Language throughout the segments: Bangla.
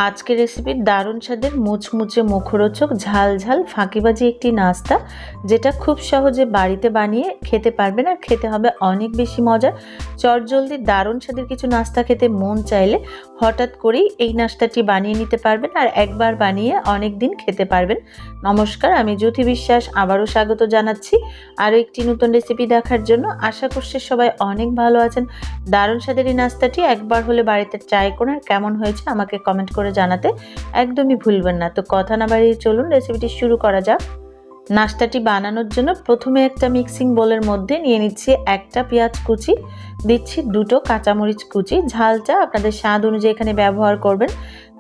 আজকের রেসিপি দারুণ স্বাদের মুচমুচে মুখরোচক ঝাল ঝাল ফাকিবাজি একটি নাস্তা, যেটা খুব সহজে বাড়িতে বানিয়ে খেতে পারবেন আর খেতে হবে অনেক বেশি মজার। চটজলদি দারুণ স্বাদের কিছু নাস্তা খেতে মন চাইলে হঠাৎ করেই এই নাস্তাটি বানিয়ে নিতে পারবেন আর একবার বানিয়ে অনেক দিন খেতে পারবেন। নমস্কার, আমি জ্যোতি বিশ্বাস আবারও স্বাগত জানাচ্ছি আরও একটি নতুন রেসিপি দেখার জন্য। আশা করছি সবাই অনেক ভালো আছেন। দারুণ স্বাদের এই নাস্তাটি একবার হলে বাড়িতে ট্রাই করুন আর কেমন হয়েছে আমাকে কমেন্ট করে জানাতে একদমই ভুলবেন না। তো কথা না বাড়িয়ে চলুন রেসিপিটি শুরু করা যাক। নাস্তাটি বানানোর জন্য প্রথমে একটা মিক্সিং বোলের মধ্যে নিয়ে নিচ্ছি একটা পেঁয়াজ কুচি, দিচ্ছি দুটো কাঁচামরিচ কুচি, ঝালটা আপনাদের স্বাদ অনুযায়ী এখানে ব্যবহার করবেন,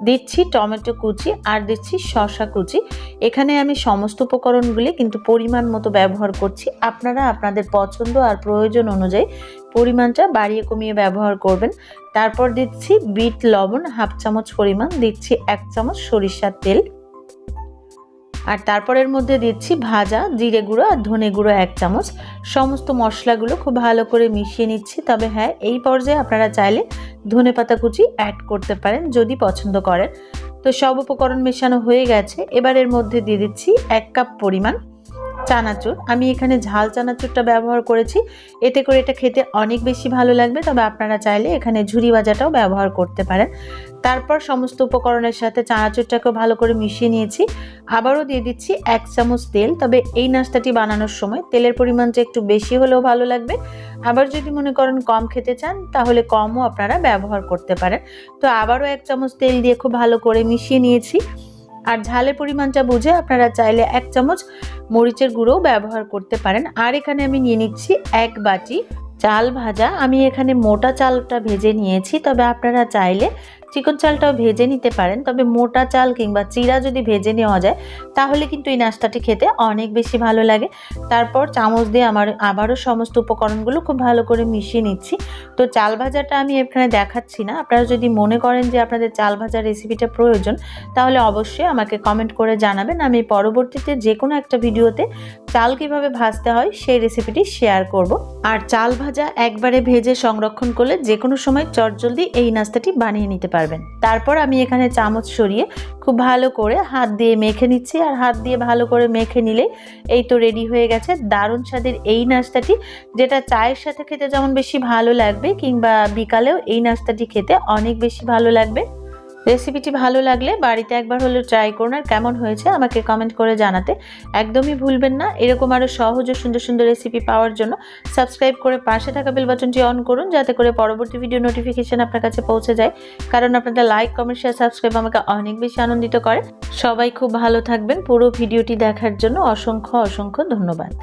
দিচ্ছি টমেটো কুচি আর দিচ্ছি শসা কুচি। এখানে আমি সমস্ত উপকরণগুলি কিন্তু পরিমাণ মতো ব্যবহার করছি, আপনারা আপনাদের পছন্দ আর প্রয়োজন অনুযায়ী পরিমাণটা বাড়িয়ে কমিয়ে ব্যবহার করবেন। তারপর দিচ্ছি বিট লবণ হাফ চামচ পরিমাণ, দিচ্ছি 1 চামচ সরিষার তেল, আর তারপরের মধ্যে দিচ্ছি ভাজা জিরে গুঁড়ো আর ধনে গুঁড়ো 1 চামচ। সমস্ত মশলাগুলো খুব ভালো করে মিশিয়ে নিচ্ছি। তবে হ্যাঁ, এই পর্যায়ে আপনারা চাইলে ধনেপাতা কুচি অ্যাড করতে পারেন যদি পছন্দ করেন। তো সব উপকরণ মেশানো হয়ে গেছে। এবার এর মধ্যে দিয়ে দিচ্ছি 1 কাপ পরিমাণ চানাচুর। আমি এখানে ঝাল চানাচুরটা ব্যবহার করেছি, এতে করে এটা খেতে অনেক বেশি ভালো লাগবে। তবে আপনারা চাইলে এখানে ঝুরি ভাজাটাও ব্যবহার করতে পারেন। তারপর সমস্ত উপকরণের সাথে চানাচুরটাকেও ভালো করে মিশিয়ে নিয়েছি। আবারও দিয়ে দিচ্ছি 1 চামচ তেল। তবে এই নাস্তাটি বানানোর সময় তেলের পরিমাণটা একটু বেশি হলেও ভালো লাগবে। আবার যদি মনে করেন কম খেতে চান তাহলে কমও আপনারা ব্যবহার করতে পারেন। তো আবারও 1 চামচ তেল দিয়ে খুব ভালো করে মিশিয়ে নিয়েছি। আর ঝালের পরিমাণটা বুঝে আপনারা চাইলে 1 চামচ মরিচের গুঁড়োও ব্যবহার করতে পারেন। আর এখানে আমি নিয়ে নিচ্ছি 1 বাটি চাল ভাজা। আমি এখানে মোটা চালটা ভেজে নিয়েছি, তবে আপনারা চাইলে চিকন চালটাও ভেজে নিতে পারেন। তবে মোটা চাল কিংবা চিরা যদি ভেজে নেওয়া যায় তাহলে কিন্তু এই নাস্তাটি খেতে অনেক বেশি ভালো লাগে। তারপর চামচ দিয়ে আবারও সমস্ত উপকরণগুলো খুব ভালো করে মিশিয়ে নিচ্ছি। তো চাল ভাজাটা আমি এখানে দেখাচ্ছি না। আপনারা যদি মনে করেন যে আপনাদের চাল ভাজার রেসিপিটা প্রয়োজন তাহলে অবশ্যই আমাকে কমেন্ট করে জানাবেন। আমি পরবর্তীতে যে কোনো একটা ভিডিওতে চাল কিভাবে ভাজতে হয় সেই রেসিপিটি শেয়ার করব। আর চাল ভাজা একবারে ভেজে সংরক্ষণ করলে যে কোনো সময় চটজলদি এই নাস্তাটি বানিয়ে নিতে পারবেন। তারপর আমি এখানে চামচ সরিয়ে খুব ভালো করে হাত দিয়ে মেখে নিচ্ছি। আর হাত দিয়ে ভালো করে মেখে নিলে এই তো রেডি হয়ে গেছে দারুণ স্বাদের এই নাস্তাটি, যেটা চায়ের সাথে খেতে যেমন বেশি ভালো লাগবে কিংবা বিকালেও এই নাস্তাটি খেতে অনেক বেশি ভালো লাগবে। রেসিপিটি ভালো লাগলে বাড়িতে একবার হলেও ট্রাই করুন আর কেমন হয়েছে আমাকে কমেন্ট করে জানাতে একদমই ভুলবেন না। এরকম আরও সহজ ও সুন্দর সুন্দর রেসিপি পাওয়ার জন্য সাবস্ক্রাইব করে পাশে থাকা বেল বাটনটি অন করুন, যাতে করে পরবর্তী ভিডিও নোটিফিকেশন আপনার কাছে পৌঁছে যায়। কারণ আপনাদের লাইক কমেন্ট শেয়ার সাবস্ক্রাইব আমাকে অনেক বেশি আনন্দিত করে। সবাই খুব ভালো থাকবেন। পুরো ভিডিওটি দেখার জন্য অসংখ্য অসংখ্য ধন্যবাদ।